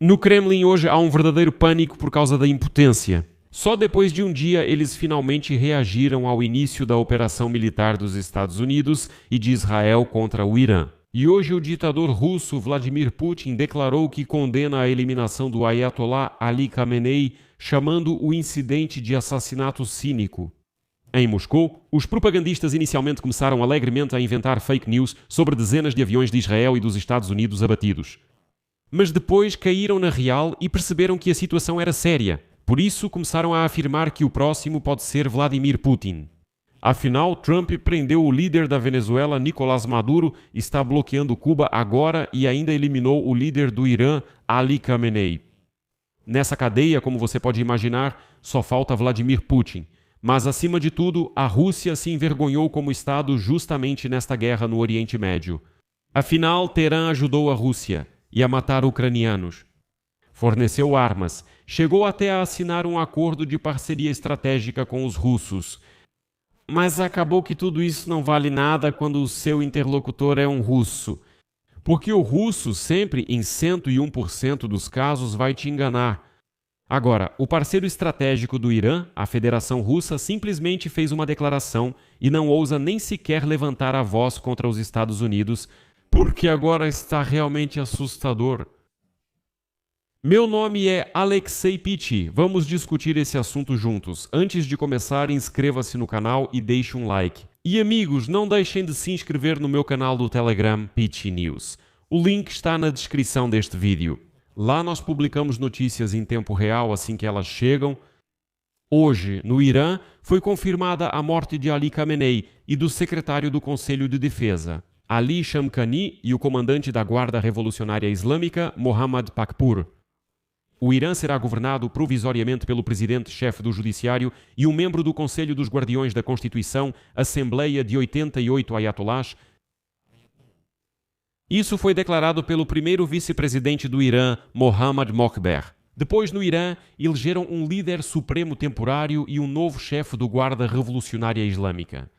No Kremlin hoje há um verdadeiro pânico por causa da impotência. Só depois de um dia eles finalmente reagiram ao início da operação militar dos Estados Unidos e de Israel contra o Irã. E hoje o ditador russo Vladimir Putin declarou que condena a eliminação do Ayatollah Ali Khamenei, chamando o incidente de assassinato cínico. Em Moscou, os propagandistas inicialmente começaram alegremente a inventar fake news sobre dezenas de aviões de Israel e dos Estados Unidos abatidos. Mas depois caíram na real e perceberam que a situação era séria. Por isso, começaram a afirmar que o próximo pode ser Vladimir Putin. Afinal, Trump prendeu o líder da Venezuela, Nicolás Maduro, está bloqueando Cuba agora e ainda eliminou o líder do Irã, Ali Khamenei. Nessa cadeia, como você pode imaginar, só falta Vladimir Putin. Mas, acima de tudo, a Rússia se envergonhou como Estado justamente nesta guerra no Oriente Médio. Afinal, Teherã ajudou a Rússia e a matar ucranianos. Forneceu armas, chegou até a assinar um acordo de parceria estratégica com os russos. Mas acabou que tudo isso não vale nada quando o seu interlocutor é um russo. Porque o russo sempre, em 101% dos casos, vai te enganar. Agora, o parceiro estratégico do Irã, a Federação Russa, simplesmente fez uma declaração e não ousa nem sequer levantar a voz contra os Estados Unidos, porque agora está realmente assustador. Meu nome é Alexei Pitti. Vamos discutir esse assunto juntos. Antes de começar, inscreva-se no canal e deixe um like. E amigos, não deixem de se inscrever no meu canal do Telegram Pitti News. O link está na descrição deste vídeo. Lá nós publicamos notícias em tempo real assim que elas chegam. Hoje, no Irã, foi confirmada a morte de Ali Khamenei e do secretário do Conselho de Defesa, Ali Shamkhani, e o comandante da Guarda Revolucionária Islâmica, Mohammad Pakpur. O Irã será governado provisoriamente pelo presidente-chefe do Judiciário e um membro do Conselho dos Guardiões da Constituição, Assembleia de 88 Ayatollahs. Isso foi declarado pelo primeiro vice-presidente do Irã, Mohammad Mokber. Depois, no Irã, elegeram um líder supremo temporário e um novo chefe do Guarda Revolucionária Islâmica.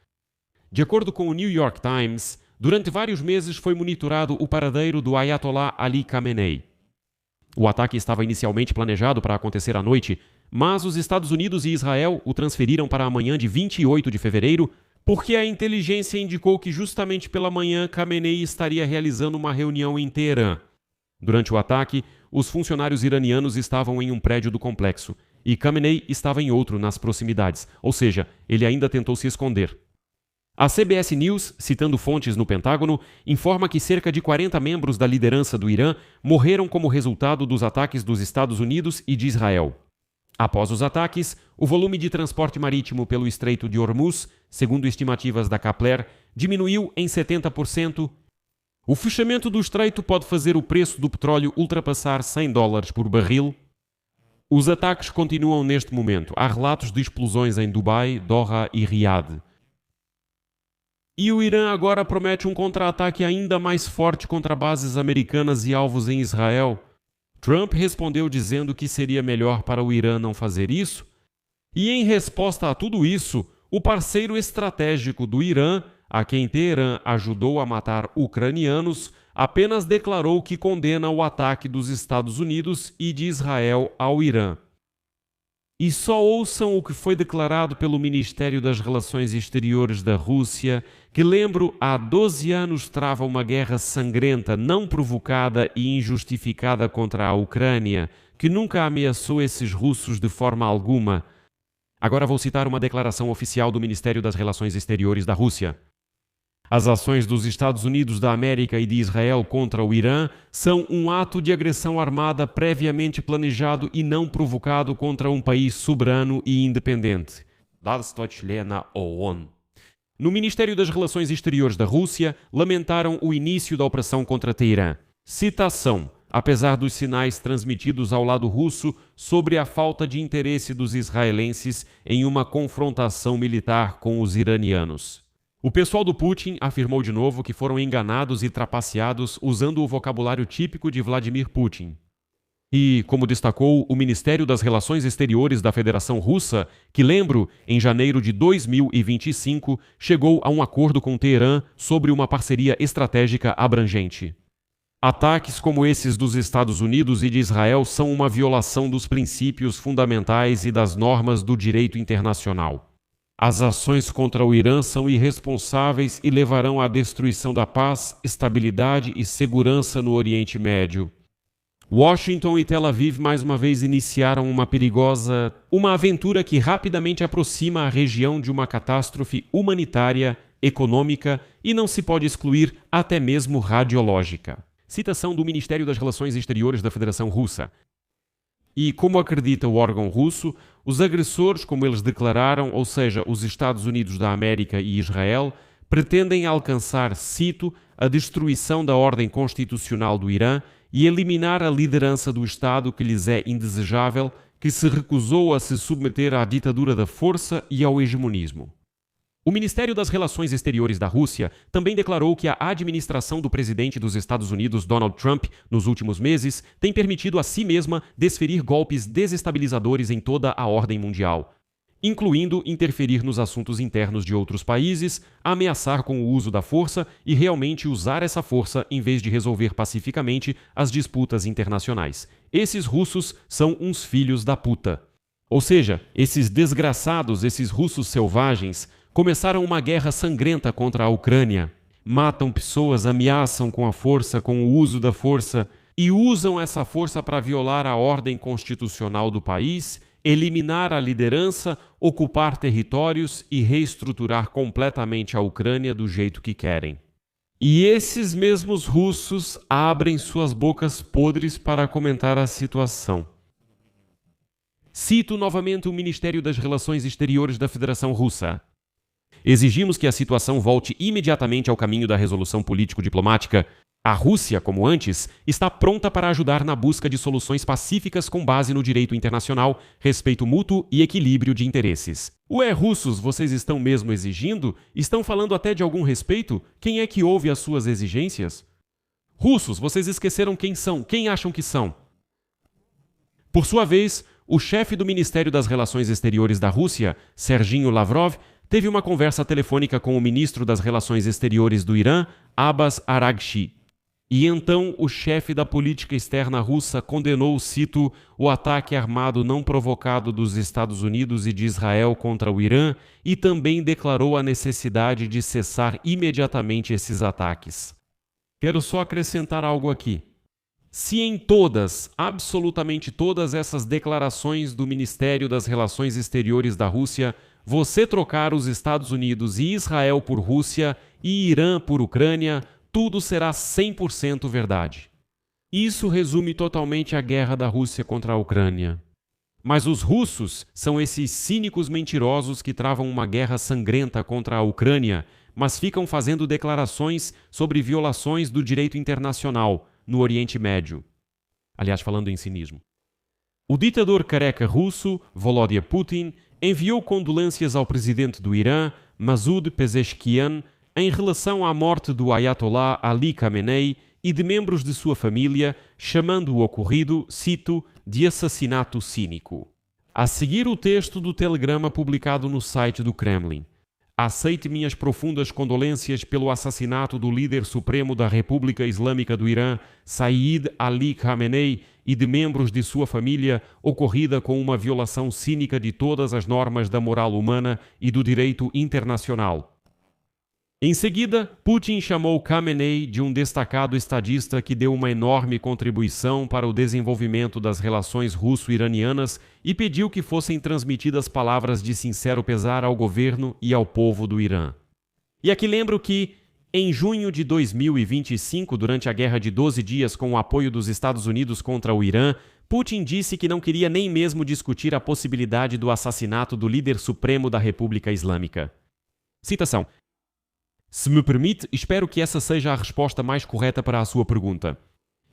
De acordo com o New York Times, durante vários meses foi monitorado o paradeiro do Ayatollah Ali Khamenei. O ataque estava inicialmente planejado para acontecer à noite, mas os Estados Unidos e Israel o transferiram para a manhã de 28 de fevereiro, porque a inteligência indicou que justamente pela manhã Khamenei estaria realizando uma reunião em Teherã. Durante o ataque, os funcionários iranianos estavam em um prédio do complexo, e Khamenei estava em outro nas proximidades, ou seja, ele ainda tentou se esconder. A CBS News, citando fontes no Pentágono, informa que cerca de 40 membros da liderança do Irã morreram como resultado dos ataques dos Estados Unidos e de Israel. Após os ataques, o volume de transporte marítimo pelo Estreito de Hormuz, segundo estimativas da Kpler, diminuiu em 70%. O fechamento do estreito pode fazer o preço do petróleo ultrapassar $100 por barril. Os ataques continuam neste momento. Há relatos de explosões em Dubai, Doha e Riad. E o Irã agora promete um contra-ataque ainda mais forte contra bases americanas e alvos em Israel. Trump respondeu dizendo que seria melhor para o Irã não fazer isso. E em resposta a tudo isso, o parceiro estratégico do Irã, a quem Teherã ajudou a matar ucranianos, apenas declarou que condena o ataque dos Estados Unidos e de Israel ao Irã. E só ouçam o que foi declarado pelo Ministério das Relações Exteriores da Rússia, que, lembro, há 12 anos trava uma guerra sangrenta, não provocada e injustificada contra a Ucrânia, que nunca ameaçou esses russos de forma alguma. Agora vou citar uma declaração oficial do Ministério das Relações Exteriores da Rússia. As ações dos Estados Unidos da América e de Israel contra o Irã são um ato de agressão armada previamente planejado e não provocado contra um país soberano e independente. Члена ООН. No Ministério das Relações Exteriores da Rússia, lamentaram o início da operação contra Teherã. Citação: apesar dos sinais transmitidos ao lado russo sobre a falta de interesse dos israelenses em uma confrontação militar com os iranianos. O pessoal do Putin afirmou de novo que foram enganados e trapaceados usando o vocabulário típico de Vladimir Putin. E, como destacou o Ministério das Relações Exteriores da Federação Russa, que, lembro, em janeiro de 2025, chegou a um acordo com Teherã sobre uma parceria estratégica abrangente. Ataques como esses dos Estados Unidos e de Israel são uma violação dos princípios fundamentais e das normas do direito internacional. As ações contra o Irã são irresponsáveis e levarão à destruição da paz, estabilidade e segurança no Oriente Médio. Washington e Tel Aviv mais uma vez iniciaram uma aventura que rapidamente aproxima a região de uma catástrofe humanitária, econômica e não se pode excluir até mesmo radiológica. Citação do Ministério das Relações Exteriores da Federação Russa. E, como acredita o órgão russo, os agressores, como eles declararam, ou seja, os Estados Unidos da América e Israel, pretendem alcançar, cito, a destruição da ordem constitucional do Irã e eliminar a liderança do Estado que lhes é indesejável, que se recusou a se submeter à ditadura da força e ao hegemonismo. O Ministério das Relações Exteriores da Rússia também declarou que a administração do presidente dos Estados Unidos, Donald Trump, nos últimos meses, tem permitido a si mesma desferir golpes desestabilizadores em toda a ordem mundial, incluindo interferir nos assuntos internos de outros países, ameaçar com o uso da força e realmente usar essa força em vez de resolver pacificamente as disputas internacionais. Esses russos são uns filhos da puta. Ou seja, esses desgraçados, esses russos selvagens, começaram uma guerra sangrenta contra a Ucrânia. Matam pessoas, ameaçam com a força, com o uso da força, e usam essa força para violar a ordem constitucional do país, eliminar a liderança, ocupar territórios e reestruturar completamente a Ucrânia do jeito que querem. E esses mesmos russos abrem suas bocas podres para comentar a situação. Cito novamente o Ministério das Relações Exteriores da Federação Russa. Exigimos que a situação volte imediatamente ao caminho da resolução político-diplomática. A Rússia, como antes, está pronta para ajudar na busca de soluções pacíficas com base no direito internacional, respeito mútuo e equilíbrio de interesses. Ué, russos, vocês estão mesmo exigindo? Estão falando até de algum respeito? Quem é que ouve as suas exigências? Russos, vocês esqueceram quem são? Quem acham que são? Por sua vez, o chefe do Ministério das Relações Exteriores da Rússia, Serginho Lavrov, teve uma conversa telefônica com o ministro das Relações Exteriores do Irã, Abbas Araghchi. E então o chefe da política externa russa condenou, cito, o ataque armado não provocado dos Estados Unidos e de Israel contra o Irã e também declarou a necessidade de cessar imediatamente esses ataques. Quero só acrescentar algo aqui. Se em todas, absolutamente todas essas declarações do Ministério das Relações Exteriores da Rússia, você trocar os Estados Unidos e Israel por Rússia e Irã por Ucrânia, tudo será 100% verdade. Isso resume totalmente a guerra da Rússia contra a Ucrânia. Mas os russos são esses cínicos mentirosos que travam uma guerra sangrenta contra a Ucrânia, mas ficam fazendo declarações sobre violações do direito internacional no Oriente Médio. Aliás, falando em cinismo. O ditador careca russo, Volodymyr Putin, enviou condolências ao presidente do Irã, Masoud Pezeshkian, em relação à morte do Ayatollah Ali Khamenei e de membros de sua família, chamando o ocorrido, cito, de assassinato cínico. A seguir o texto do telegrama publicado no site do Kremlin. Aceite minhas profundas condolências pelo assassinato do líder supremo da República Islâmica do Irã, Sayyid Ali Khamenei, e de membros de sua família, ocorrida com uma violação cínica de todas as normas da moral humana e do direito internacional. Em seguida, Putin chamou Khamenei de um destacado estadista que deu uma enorme contribuição para o desenvolvimento das relações russo-iranianas e pediu que fossem transmitidas palavras de sincero pesar ao governo e ao povo do Irã. E aqui lembro que, em junho de 2025, durante a guerra de 12 dias com o apoio dos Estados Unidos contra o Irã, Putin disse que não queria nem mesmo discutir a possibilidade do assassinato do líder supremo da República Islâmica. Citação. Se me permite, espero que essa seja a resposta mais correta para a sua pergunta.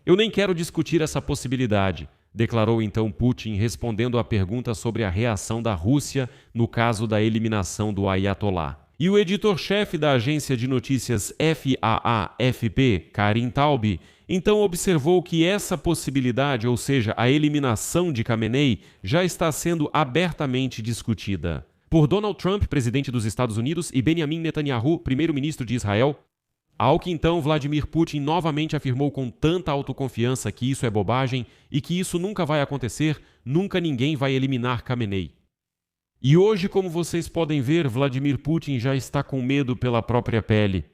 Eu nem quero discutir essa possibilidade, declarou então Putin, respondendo à pergunta sobre a reação da Rússia no caso da eliminação do Ayatollah. E o editor-chefe da agência de notícias FAAFP, Karim Taubbi, então observou que essa possibilidade, ou seja, a eliminação de Khamenei, já está sendo abertamente discutida por Donald Trump, presidente dos Estados Unidos, e Benjamin Netanyahu, primeiro-ministro de Israel. Ao que então Vladimir Putin novamente afirmou com tanta autoconfiança que isso é bobagem e que isso nunca vai acontecer, nunca ninguém vai eliminar Khamenei. E hoje, como vocês podem ver, Vladimir Putin já está com medo pela própria pele.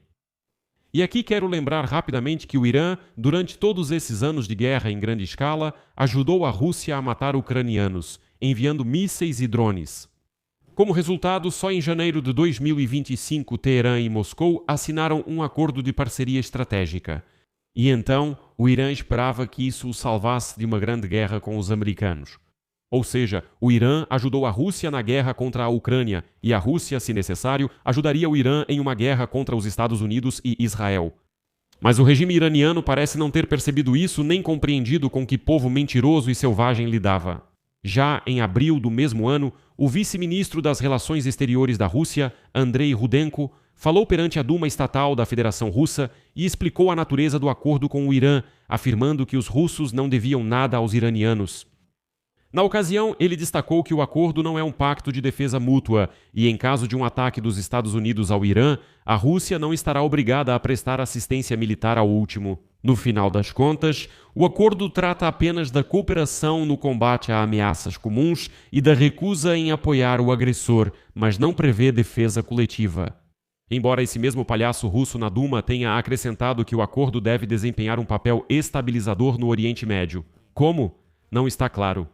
E aqui quero lembrar rapidamente que o Irã, durante todos esses anos de guerra em grande escala, ajudou a Rússia a matar ucranianos, enviando mísseis e drones. Como resultado, só em janeiro de 2025, Teherã e Moscou assinaram um acordo de parceria estratégica. E então, o Irã esperava que isso o salvasse de uma grande guerra com os americanos. Ou seja, o Irã ajudou a Rússia na guerra contra a Ucrânia e a Rússia, se necessário, ajudaria o Irã em uma guerra contra os Estados Unidos e Israel. Mas o regime iraniano parece não ter percebido isso nem compreendido com que povo mentiroso e selvagem lidava. Já em abril do mesmo ano, o vice-ministro das Relações Exteriores da Rússia, Andrei Rudenko, falou perante a Duma Estatal da Federação Russa e explicou a natureza do acordo com o Irã, afirmando que os russos não deviam nada aos iranianos. Na ocasião, ele destacou que o acordo não é um pacto de defesa mútua e, em caso de um ataque dos Estados Unidos ao Irã, a Rússia não estará obrigada a prestar assistência militar ao último. No final das contas, o acordo trata apenas da cooperação no combate a ameaças comuns e da recusa em apoiar o agressor, mas não prevê defesa coletiva. Embora esse mesmo palhaço russo na Duma tenha acrescentado que o acordo deve desempenhar um papel estabilizador no Oriente Médio. Como? Não está claro.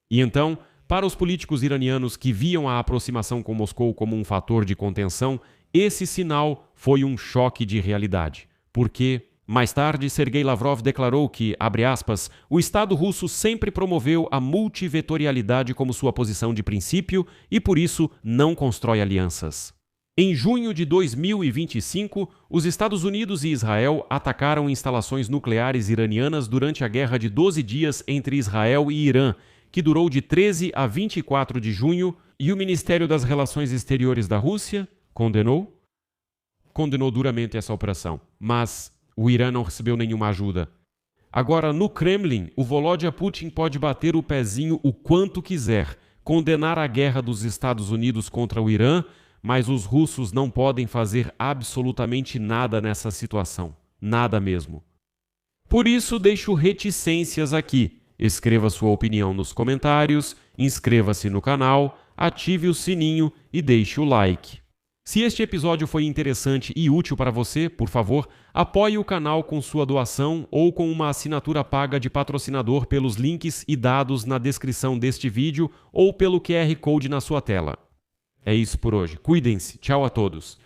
E então, para os políticos iranianos que viam a aproximação com Moscou como um fator de contenção, esse sinal foi um choque de realidade. Porque, mais tarde, Sergei Lavrov declarou que, abre aspas, o Estado russo sempre promoveu a multivetorialidade como sua posição de princípio e, por isso, não constrói alianças. Em junho de 2025, os Estados Unidos e Israel atacaram instalações nucleares iranianas durante a guerra de 12 dias entre Israel e Irã, que durou de 13 a 24 de junho, e o Ministério das Relações Exteriores da Rússia condenou duramente essa operação, mas o Irã não recebeu nenhuma ajuda. Agora, no Kremlin, o Volodya Putin pode bater o pezinho o quanto quiser, condenar a guerra dos Estados Unidos contra o Irã, mas os russos não podem fazer absolutamente nada nessa situação. Nada mesmo. Por isso, deixo reticências aqui. Escreva sua opinião nos comentários, inscreva-se no canal, ative o sininho e deixe o like. Se este episódio foi interessante e útil para você, por favor, apoie o canal com sua doação ou com uma assinatura paga de patrocinador pelos links e dados na descrição deste vídeo ou pelo QR Code na sua tela. É isso por hoje. Cuidem-se. Tchau a todos.